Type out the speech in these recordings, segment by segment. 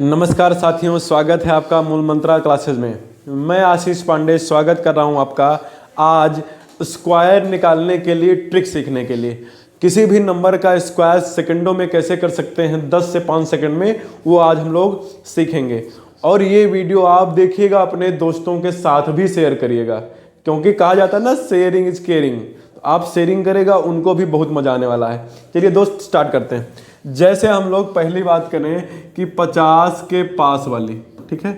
नमस्कार साथियों, स्वागत है आपका मूल मंत्रा क्लासेस में। मैं आशीष पांडे स्वागत कर रहा हूं आपका आज स्क्वायर निकालने के लिए ट्रिक सीखने के लिए। किसी भी नंबर का स्क्वायर सेकंडों में कैसे कर सकते हैं 10 से 5 सेकंड में, वो आज हम लोग सीखेंगे। और ये वीडियो आप देखिएगा, अपने दोस्तों के साथ भी शेयर करिएगा, क्योंकि कहा जाता है ना, शेयरिंग इज केयरिंग। आप शेयरिंग करेगा, उनको भी बहुत मजा आने वाला है। चलिए दोस्त, स्टार्ट करते हैं। जैसे हम लोग पहली बात करें कि 50 के पास वाली, ठीक है,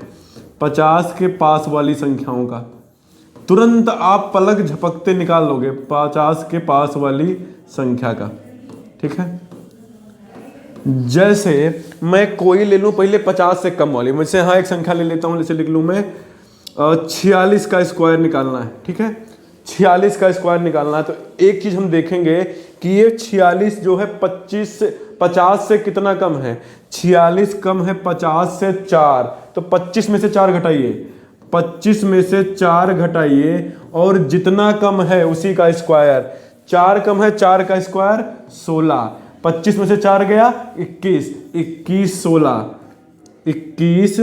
50 के पास वाली संख्याओं का तुरंत आप पलक झपकते निकाल लोगे 50 के पास वाली संख्या का, ठीक है। जैसे मैं कोई ले लूं, पहले 50 से कम वाली, मुझसे हाँ एक संख्या ले लेता हूं। जैसे लिख लूं मैं 46 का स्क्वायर निकालना है, ठीक है। 46 का स्क्वायर निकालना है तो एक चीज हम देखेंगे कि ये 46 जो है 50 से कितना कम है। 46 कम है 50 से 4, तो 25 में से 4 घटाइए, 25 में से 4 घटाइए, और जितना कम है उसी का स्क्वायर। 4 कम है, 4 का स्क्वायर 16, 25 में से 4 गया 21, 21 16, 21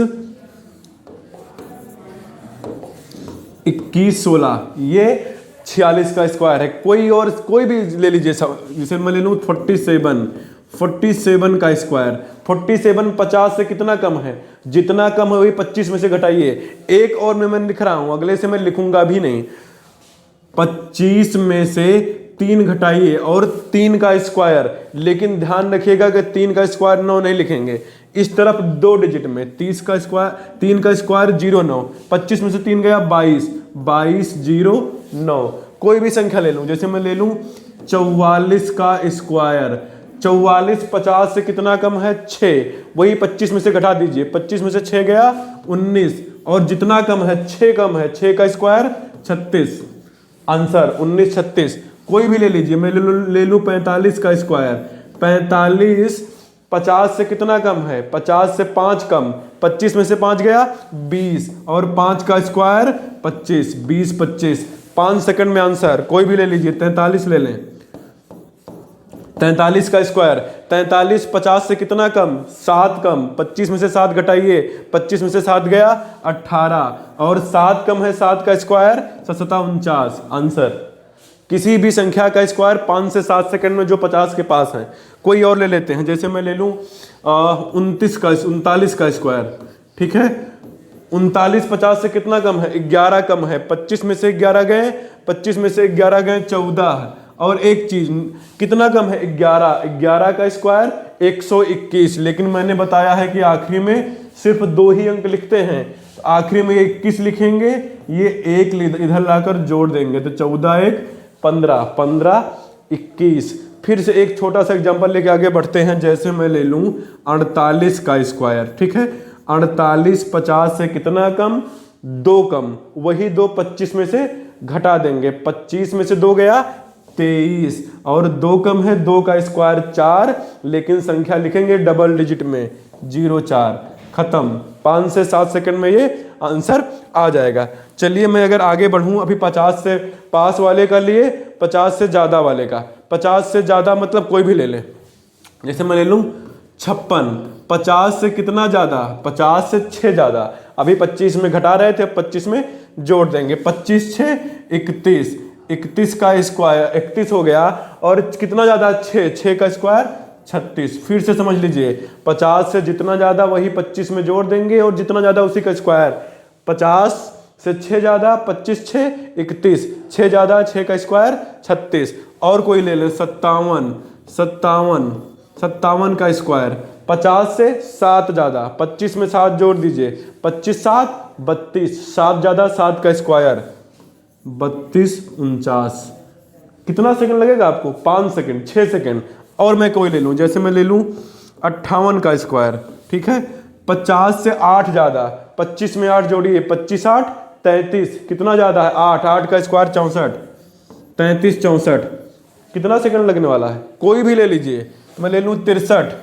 16, ये 46 का स्क्वायर है। कोई भी ले लीजिए, जैसे मैं ले लूँ 47 का स्क्वायर। 47 50 से कितना कम है, जितना कम है वही 25 में से घटाइए। एक और मैं लिख रहा हूं, अगले से मैं लिखूंगा भी नहीं। 25 में से 3 घटाइए और 3 का स्क्वायर, लेकिन ध्यान रखिएगा कि 3 का स्क्वायर 9 नहीं लिखेंगे। इस तरफ 2 डिजिट में 3 का स्क्वायर 0 9, 25 में से 3 गया 22, 22 0 9। कोई भी संख्या ले लूं, जैसे मैं ले लूं 44 का स्क्वायर। 44 50 से कितना कम है 6, वही 25 में से घटा दीजिए। 25 में से 6 गया 19, और जितना कम है 6 कम है, 6 का स्क्वायर 36, आंसर 19 36। कोई भी ले लीजिए, मैं ले लूं 45 का स्क्वायर। 45 50 से कितना कम है, 50 से 5 कम, 25 में से 5 गया 20, और 5 का स्क्वायर 25, 20 25। 5 सेकंड में आंसर। कोई भी ले लीजिए, 43 ले लें। 43 का स्क्वायर, 43 50 से कितना कम, 7 कम, 25 में से 7 घटाइए, 25 में से 7 गया 18, और 7 कम है, 7 का स्क्वायर 7 49, आंसर। किसी भी संख्या का स्क्वायर 5 से 7 सेकंड में जो 50 के पास है। कोई और ले लेते हैं, जैसे मैं ले लूं 39 का स्क्वायर, ठीक है। 39 50 से कितना कम है, 11 कम है, 25 में से 11 गए, 25 में से 11 गए 14, और एक चीज कितना कम है 11 का स्क्वायर 121। लेकिन मैंने बताया है कि आखिरी में सिर्फ 2 ही अंक लिखते हैं, तो आखिरी में 21 लिखेंगे, ये 1 इधर लाकर जोड़ देंगे, तो 14 1 15, 15 21। फिर से एक छोटा सा एग्जांपल लेके आगे बढ़ते हैं। जैसे मैं ले लूं 48 का स्क्वायर, ठीक है। 48 50 से कितना कम, 2 कम, वही 2 25 में से घटा देंगे। 25 में से 2 गया 23, और 2 कम है, 2 का स्क्वायर 4, लेकिन संख्या लिखेंगे डबल डिजिट में 0 4, खत्म। 5 से 7 सेकंड में ये आंसर आ जाएगा। चलिए मैं अगर आगे बढ़ूं, अभी 50 से पास वाले का लिए, 50 से ज्यादा वाले का। 50 से ज्यादा मतलब कोई भी ले ले, जैसे मैं ले लूं 56, 50 से कितना ज्यादा, 50 से 6 ज्यादा। अभी 25 में घटा रहे थे, 25 में जोड़ देंगे, 25 6 31, 31 का स्क्वायर 31 हो गया, और कितना ज्यादा 6 का स्क्वायर 36। फिर से समझ लीजिए, 50 से जितना ज्यादा वही 25 में जोड़ देंगे, और जितना ज्यादा उसी का स्क्वायर। 50 से 6 ज्यादा, 25 6 31, 6 ज्यादा 6 का स्क्वायर 36। और कोई ले ले 57 का स्क्वायर। 50 से 7 ज्यादा, 25 में 7 जोड़ दीजिए, 25 7 32, 7 ज्यादा 7 का स्क्वायर 32 49। कितना सेकंड लगेगा आपको, 5 सेकंड, 6 सेकंड। और मैं कोई ले लूं, जैसे मैं ले लूं 58 का स्क्वायर, ठीक है। 50 से 8 ज्यादा, 25 में 8 जोड़िए, 25 8 33, कितना ज्यादा है 8, 8 का स्क्वायर 64, 33 64। कितना सेकंड लगने वाला है, कोई भी ले लीजिए। मैं ले लूं 63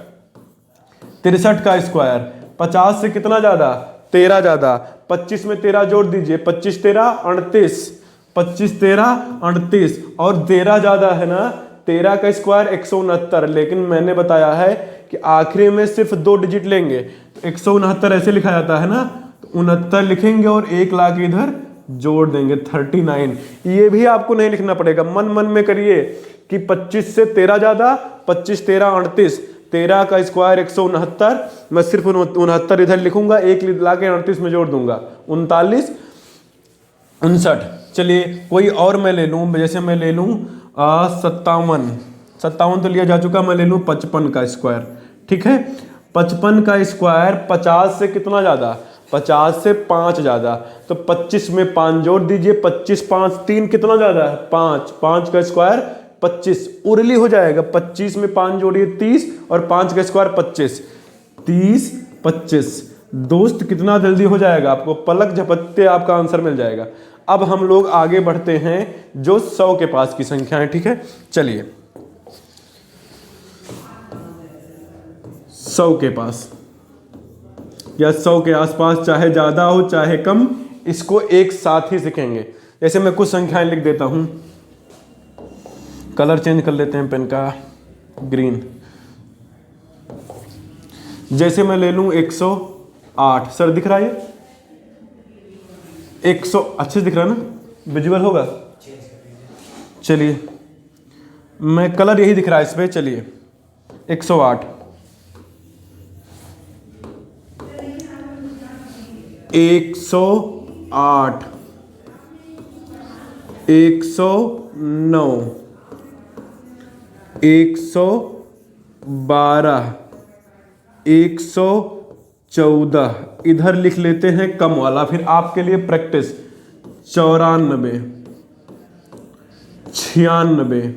का स्क्वायर। 50 से कितना ज्यादा, 13 ज्यादा, 25 में 13 जोड़ दीजिए, 25 13 38, 25 13 38, और 13 ज्यादा है ना, 13 का स्क्वायर 169। लेकिन मैंने बताया है कि आखिरी में सिर्फ 2 डिजिट लेंगे, तो 169 ऐसे लिखा जाता है ना, तो 69 लिखेंगे और 1 ला के इधर जोड़ देंगे 39। ये भी आपको नहीं लिखना पड़ेगा, मन मन में करिए कि 25 से 13 ज्यादा, 25 13 38, 13 का स्क्वायर 169, मैं सिर्फ 69 इधर लिखूंगा, 1 ला के 38 में जोड़ दूंगा 39 59। चलिए कोई और मैं ले लूँ, जैसे मैं ले लूँ 57 तो लिया जा चुका, मैं ले लूँ 55 का स्क्वायर। ठीक है, 55 का स्क्वायर 50 से कितना ज़्यादा, 50 से 5 ज़्यादा, तो 25 में 5 जोड़ दीजिए, 25 5 3 कितना ज़्यादा है 5, 5 का स्क्वायर 25, उरली हो जाएगा, 25 में 5 जोड़िए 30 और 5 का स्क्वायर 25, 30 25। दोस्त कितना जल्दी हो जाएगा, आपको पलक झपकते आपका आंसर मिल जाएगा। अब हम लोग आगे बढ़ते हैं जो 100 के पास की संख्या है। ठीक है, चलिए 100 के पास या 100 के आसपास, चाहे ज़्यादा हो चाहे कम, इसको एक साथ ही सीखेंगे। जैसे मैं कुछ संख्याएं लिख देता हूं, कलर चेंज कर लेते हैं पेन का, ग्रीन। जैसे मैं ले लूं 108, सर दिख रहा है 100, अच्छे से दिख रहा है ना, विजुअल होगा। चलिए मैं कलर यही दिख रहा है इस पे, चलिए 108, 108, 109, 112, 114, इधर लिख लेते हैं कम वाला, फिर आपके लिए प्रैक्टिस। 94, 96,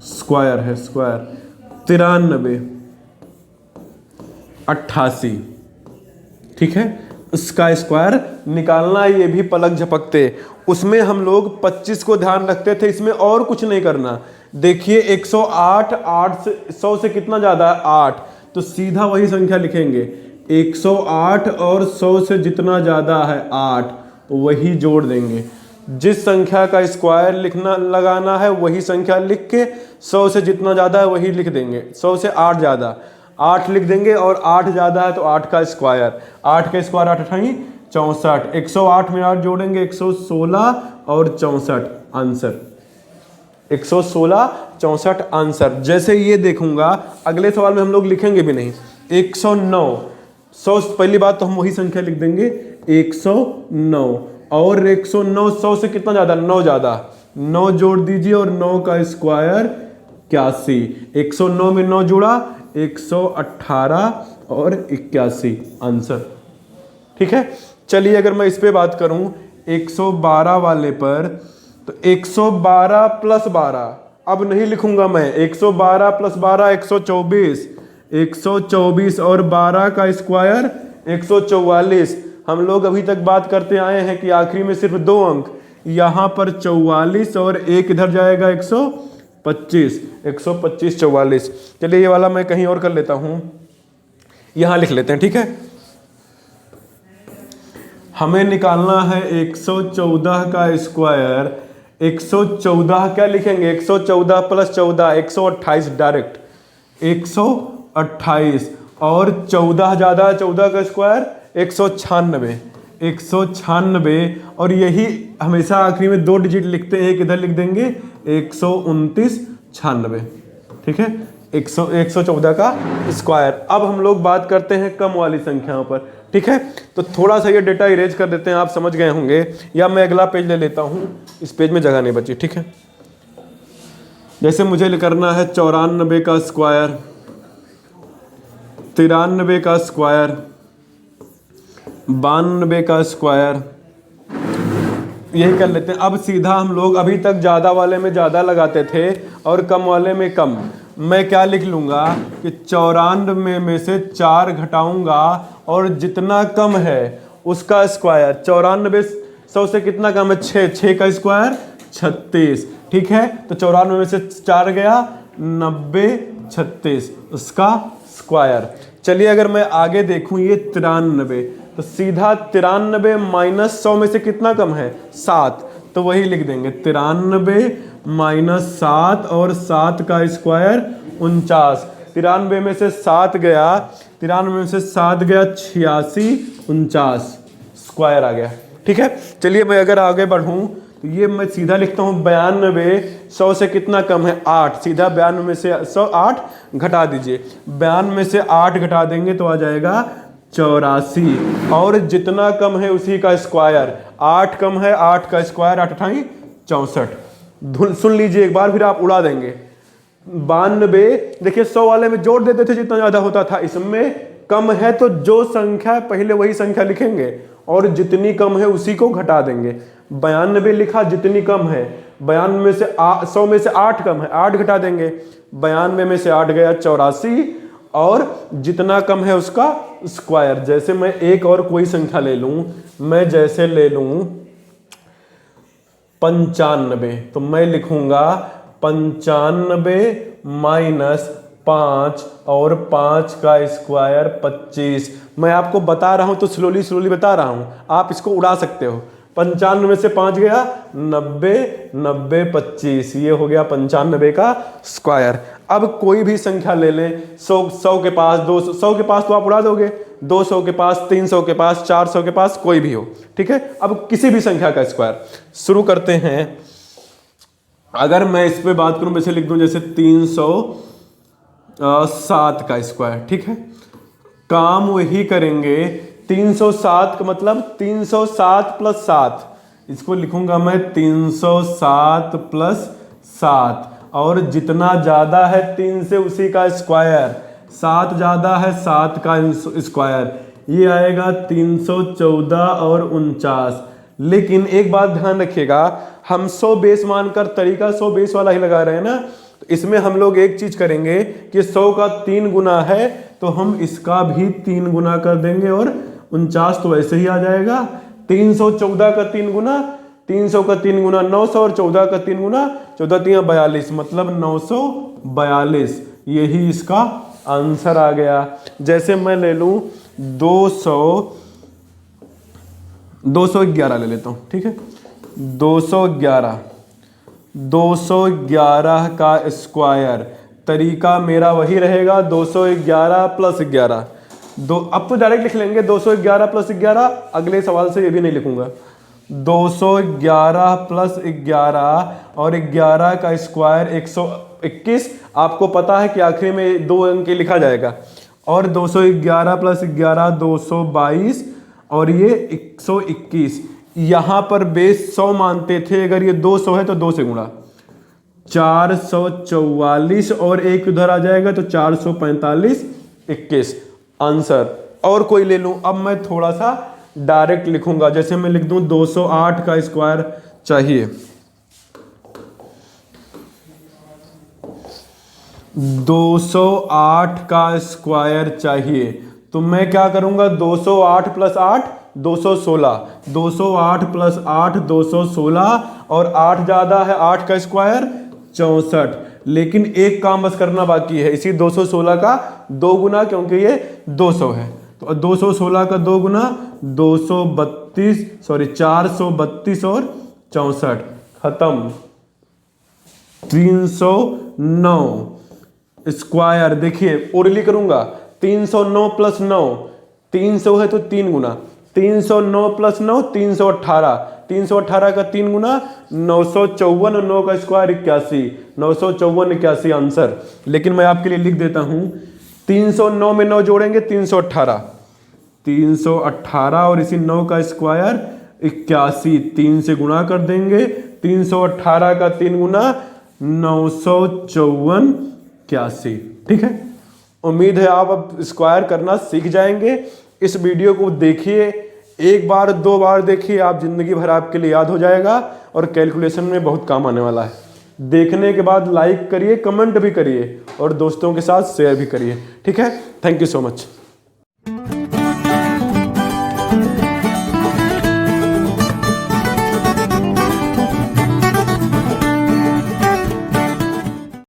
स्क्वायर है स्क्वायर, 93, 88। ठीक है, उसका स्क्वायर निकालना, ये भी पलक झपकते। उसमें हम लोग 25 को ध्यान रखते थे, इसमें और कुछ नहीं करना। देखिए 108, 8 से 100 से कितना ज़्यादा है 8, तो सीधा वही संख्या लिखेंगे, 108 और 100 से जितना ज़्यादा है 8, वही जोड़ देंगे। जिस संख्या का स्क्वायर लिखना लगाना है वही संख्या लिख के 100 से जितना ज़्यादा है वही लिख देंगे। 100 से 8 ज़्यादा 8 लिख देंगे, और 8 ज़्यादा है तो 8 का स्क्वायर, 8 का स्क्वायर 8 अठाई 64, 108 में 8 जोड़ेंगे 116 और 64 आंसर, 116 64 आंसर। जैसे ये देखूंगा अगले सवाल में हम लोग लिखेंगे भी नहीं, 109, 100 पहली बात तो हम वही संख्या लिख देंगे 109, और 109 100 से कितना ज़्यादा 9 ज़्यादा, 9 जोड़ दीजिए और 9 का स्क्वायर 81, 109 में 9 जुड़ा 118 और 81 आंसर। ठीक है, चलिए अगर मैं इस पे बात करूं 112 वाले पर, तो 112 प्लस 12, अब नहीं लिखूंगा मैं, 112 प्लस 12 124, 124 और 12 का स्क्वायर 144। हम लोग अभी तक बात करते आए हैं कि आखिरी में सिर्फ 2 अंक, यहाँ पर 44 और एक इधर जाएगा 125, 125 44। चलिए ये वाला मैं कहीं और कर लेता हूँ, यहाँ लिख लेते हैं। ठीक है, हमें निकालना है 114 का स्क्वायर, 114 क्या लिखेंगे, 114 प्लस 14 128 डायरेक्ट, 128 और 14 ज़्यादा, 14 का स्क्वायर 196, 196, और यही हमेशा आखिरी में 2 डिजिट लिखते हैं, एक इधर लिख देंगे 129 96। ठीक है, 114 का स्क्वायर। अब हम लोग बात करते हैं कम वाली संख्याओं पर। ठीक है, तो थोड़ा सा ये डेटा इरेज कर देते हैं, आप समझ गए होंगे, या मैं अगला पेज ले लेता हूँ, इस पेज में जगह नहीं बची। ठीक है, जैसे मुझे करना है 94 का स्क्वायर, 93 का स्क्वायर, 92 का स्क्वायर, यही कर लेते हैं। अब सीधा हम लोग अभी तक ज़्यादा वाले में ज़्यादा लगाते थे और कम वाले में कम। मैं क्या लिख लूँगा कि 94 में से 4 घटाऊंगा और जितना कम है उसका स्क्वायर, 94 100 से कितना कम है 6, 6 का स्क्वायर 36। ठीक है, तो 94 में से 4 गया 90 36 उसका स्क्वायर। चलिए अगर मैं आगे देखूं ये 93, तो सीधा 93 माइनस 100 में से कितना कम है 7, तो वही लिख देंगे 93 -7 और 7 का स्क्वायर 49। 93 में से 7 गया, 93 में से 7 गया 86, 49 स्क्वायर आ गया। ठीक है, चलिए मैं अगर आगे बढ़ूं तो ये मैं सीधा लिखता हूँ 92, 100 से कितना कम है 8, सीधा 92 में से 100 8 घटा दीजिए, 92 में से 8 घटा देंगे तो आ जाएगा 84, और जितना कम है उसी का स्क्वायर, 8 कम है 8 का स्क्वायर 8 अठाई 64। सुन लीजिए एक बार फिर आप उड़ा देंगे। 92 देखिए 100 वाले में जोड़ देते थे जितना ज्यादा होता था, इसमें कम है तो जो संख्या है पहले वही संख्या लिखेंगे और जितनी कम है उसी को घटा देंगे। 92 लिखा जितनी कम है, 92 में से 100 में से 8 कम है, 8 घटा देंगे, 92 में से 8 गया 84, और जितना कम है उसका स्क्वायर। जैसे मैं एक और कोई संख्या ले लूं, मैं जैसे ले लूं 95, तो मैं लिखूंगा 95 माइनस 5 और 5 का स्क्वायर 25। मैं आपको बता रहा हूं तो स्लोली बता रहा हूं, आप इसको उड़ा सकते हो। 95 में से 5 गया 90, 90 25, ये हो गया 95 का स्क्वायर। अब कोई भी संख्या ले लें, 100 के पास, 200, 100 के पास तो आप उड़ा दोगे, 200 के पास, 300 के पास, 400 के पास, कोई भी हो। ठीक है, अब किसी भी संख्या का स्क्वायर शुरू करते हैं। अगर मैं इस पे बात करूं, वैसे लिख दूं जैसे 307 का स्क्वायर। ठीक है, काम वही करेंगे, 307 का मतलब 307 प्लस 7, इसको लिखूंगा मैं 307 प्लस 7, और जितना ज्यादा है 3 से उसी का स्क्वायर, 7 ज्यादा है 7 का स्क्वायर, ये आएगा 314 और 49। लेकिन एक बात ध्यान रखिएगा, हम 100 बेस मानकर तरीका 100 बेस वाला ही लगा रहे हैं ना, तो इसमें हम लोग एक चीज करेंगे कि 100 का 3 गुना है तो हम इसका भी 3 गुना कर देंगे, और 49 तो ऐसे ही आ जाएगा। 314 का 3 गुना, 300 का 3 गुना 900, और 14 का 3 गुना 14 3 42, मतलब 942, यही इसका आंसर आ गया। जैसे मैं ले लूं 211 ले लेता हूं। ठीक है, 211 का स्क्वायर, तरीका मेरा वही रहेगा 211 प्लस 11। अब तो डायरेक्ट लिख लेंगे 211 प्लस 11, अगले सवाल से ये भी नहीं लिखूंगा। 211 प्लस 11 और 11 का स्क्वायर 121, आपको पता है कि आखिरी में 2 अंक लिखा जाएगा, और 211 प्लस 11 222, और ये 121। यहां पर बेस 100 मानते थे, अगर ये 200 है तो 2 से गुणा, 444, और एक उधर आ जाएगा तो 445, 21 आंसर। और कोई ले लूं, अब मैं थोड़ा सा डायरेक्ट लिखूंगा, जैसे मैं लिख दूं 208 का स्क्वायर चाहिए, 208 का स्क्वायर चाहिए, तो मैं क्या करूंगा 208 प्लस 8 216, 208 प्लस 8 216, और 8 ज्यादा है 8 का स्क्वायर 64। लेकिन एक काम बस करना बाकी है, इसी 216 का 2 गुना, क्योंकि ये 200 है, तो 216 का 2 गुना 432 और 64, खत्म। 309 स्क्वायर, देखिए ओरली करूंगा, 309 प्लस 9, 300 है तो 3 गुना, 309 प्लस 9 318, 318 का 3 गुना 954, और 9 का स्क्वायर 81, 954 81 आंसर। लेकिन मैं आपके लिए लिख देता हूं, 309 में 9 जोड़ेंगे 318, 318, और इसी 9 का स्क्वायर 81, 3 से गुणा कर देंगे, 318 का 3 गुना 954 81। ठीक है, उम्मीद है आप अब स्क्वायर करना सीख जाएंगे। इस वीडियो को देखिए, एक बार 2 बार देखिए, आप जिंदगी भर आपके लिए याद हो जाएगा और कैलकुलेशन में बहुत काम आने वाला है। देखने के बाद लाइक करिए, कमेंट भी करिए, और दोस्तों के साथ शेयर भी करिए। ठीक है, थैंक यू सो मच।